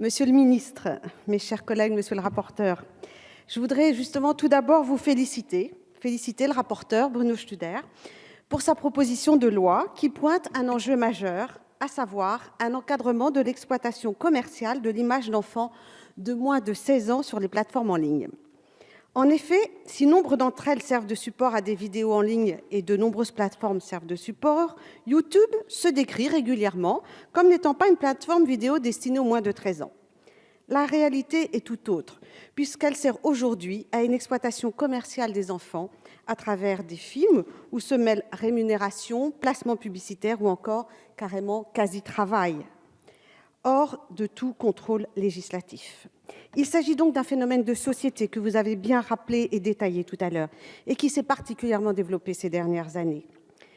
Monsieur le ministre, mes chers collègues, monsieur le rapporteur, je voudrais justement tout d'abord vous féliciter le rapporteur Bruno Studer pour sa proposition de loi qui pointe un enjeu majeur, à savoir un encadrement de l'exploitation commerciale de l'image d'enfants de moins de 16 ans sur les plateformes en ligne. En effet, si nombre d'entre elles servent de support à des vidéos en ligne et de nombreuses plateformes servent de support, YouTube se décrit régulièrement comme n'étant pas une plateforme vidéo destinée aux moins de 13 ans. La réalité est tout autre, puisqu'elle sert aujourd'hui à une exploitation commerciale des enfants à travers des films où se mêlent rémunération, placement publicitaire ou encore carrément quasi-travail, hors de tout contrôle législatif. Il s'agit donc d'un phénomène de société que vous avez bien rappelé et détaillé tout à l'heure et qui s'est particulièrement développé ces dernières années.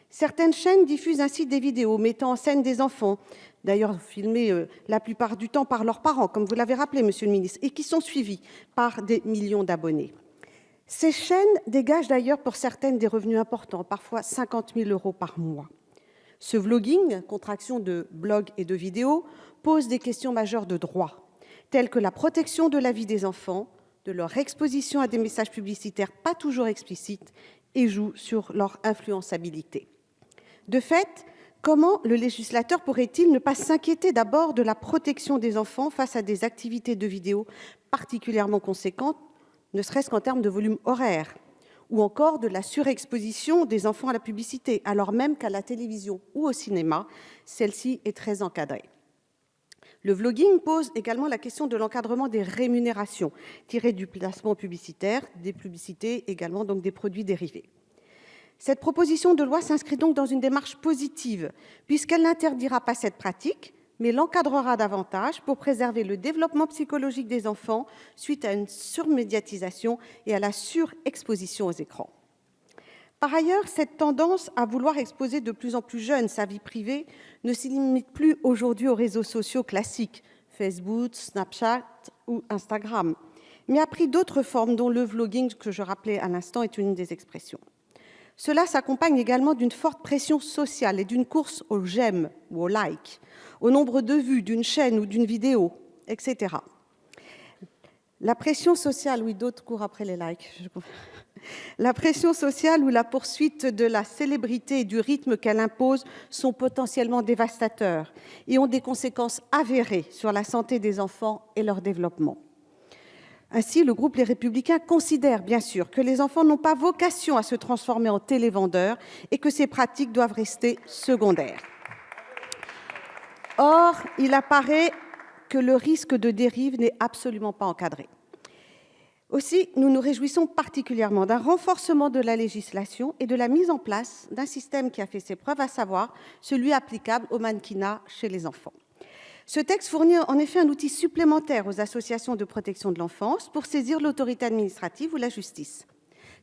Certaines chaînes diffusent ainsi des vidéos mettant en scène des enfants, d'ailleurs filmés la plupart du temps par leurs parents, comme vous l'avez rappelé, monsieur le ministre, et qui sont suivis par des millions d'abonnés. Ces chaînes dégagent d'ailleurs pour certaines des revenus importants, parfois 50 000 € par mois. Ce vlogging, contraction de blog et de vidéo, pose des questions majeures de droit, telles que la protection de la vie des enfants, de leur exposition à des messages publicitaires pas toujours explicites et joue sur leur influençabilité. De fait, comment le législateur pourrait-il ne pas s'inquiéter d'abord de la protection des enfants face à des activités de vidéo particulièrement conséquentes, ne serait-ce qu'en termes de volume horaire, ou encore de la surexposition des enfants à la publicité, alors même qu'à la télévision ou au cinéma, celle-ci est très encadrée. Le vlogging pose également la question de l'encadrement des rémunérations tirées du placement publicitaire, des publicités également, donc des produits dérivés. Cette proposition de loi s'inscrit donc dans une démarche positive, puisqu'elle n'interdira pas cette pratique, mais l'encadrera davantage pour préserver le développement psychologique des enfants suite à une surmédiatisation et à la surexposition aux écrans. Par ailleurs, cette tendance à vouloir exposer de plus en plus jeune sa vie privée ne se limite plus aujourd'hui aux réseaux sociaux classiques, Facebook, Snapchat ou Instagram, mais a pris d'autres formes dont le vlogging, que je rappelais à l'instant, est une des expressions. Cela s'accompagne également d'une forte pression sociale et d'une course aux j'aime ou aux like, au nombre de vues d'une chaîne ou d'une vidéo, etc. La pression sociale, oui, d'autres courent après les likes. La pression sociale ou la poursuite de la célébrité et du rythme qu'elle impose sont potentiellement dévastateurs et ont des conséquences avérées sur la santé des enfants et leur développement. Ainsi, le groupe Les Républicains considère bien sûr que les enfants n'ont pas vocation à se transformer en télévendeurs et que ces pratiques doivent rester secondaires. Or, il apparaît que le risque de dérive n'est absolument pas encadré. Aussi, nous nous réjouissons particulièrement d'un renforcement de la législation et de la mise en place d'un système qui a fait ses preuves, à savoir celui applicable au mannequinat chez les enfants. Ce texte fournit en effet un outil supplémentaire aux associations de protection de l'enfance pour saisir l'autorité administrative ou la justice.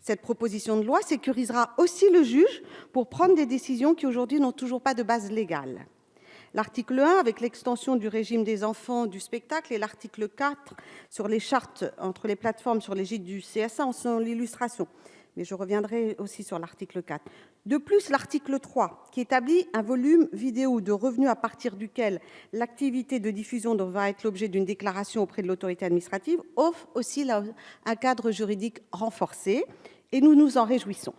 Cette proposition de loi sécurisera aussi le juge pour prendre des décisions qui aujourd'hui n'ont toujours pas de base légale. L'article 1, avec l'extension du régime des enfants du spectacle, et l'article 4 sur les chartes entre les plateformes sur l'égide du CSA en sont l'illustration. Mais je reviendrai aussi sur l'article 4. De plus, l'article 3, qui établit un volume vidéo de revenus à partir duquel l'activité de diffusion devra être l'objet d'une déclaration auprès de l'autorité administrative, offre aussi un cadre juridique renforcé, et nous nous en réjouissons.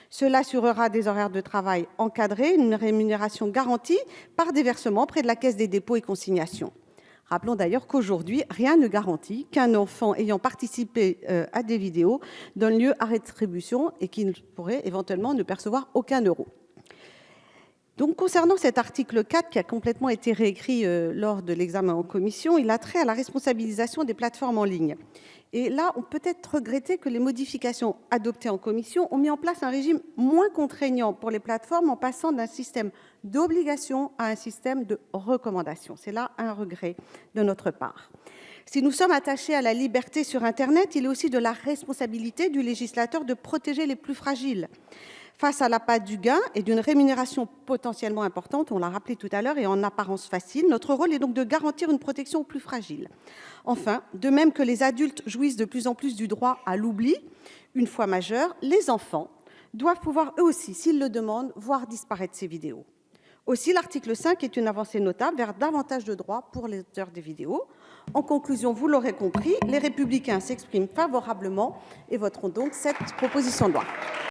Cela assurera des horaires de travail encadrés, une rémunération garantie par des versements auprès de la Caisse des dépôts et consignations. Rappelons d'ailleurs qu'aujourd'hui, rien ne garantit qu'un enfant ayant participé à des vidéos donne lieu à rétribution et qu'il pourrait éventuellement ne percevoir aucun euro. Donc, concernant cet article 4 qui a complètement été réécrit lors de l'examen en commission, il a trait à la responsabilisation des plateformes en ligne. Et là, on peut être regretté que les modifications adoptées en commission ont mis en place un régime moins contraignant pour les plateformes en passant d'un système d'obligation à un système de recommandation. C'est là un regret de notre part. Si nous sommes attachés à la liberté sur Internet, il est aussi de la responsabilité du législateur de protéger les plus fragiles. Face à l'appât du gain et d'une rémunération potentiellement importante, on l'a rappelé tout à l'heure, et en apparence facile, notre rôle est donc de garantir une protection aux plus fragiles. Enfin, de même que les adultes jouissent de plus en plus du droit à l'oubli, une fois majeurs, les enfants doivent pouvoir eux aussi, s'ils le demandent, voir disparaître ces vidéos. Aussi, l'article 5 est une avancée notable vers davantage de droits pour les auteurs des vidéos. En conclusion, vous l'aurez compris, les Républicains s'expriment favorablement et voteront donc cette proposition de loi.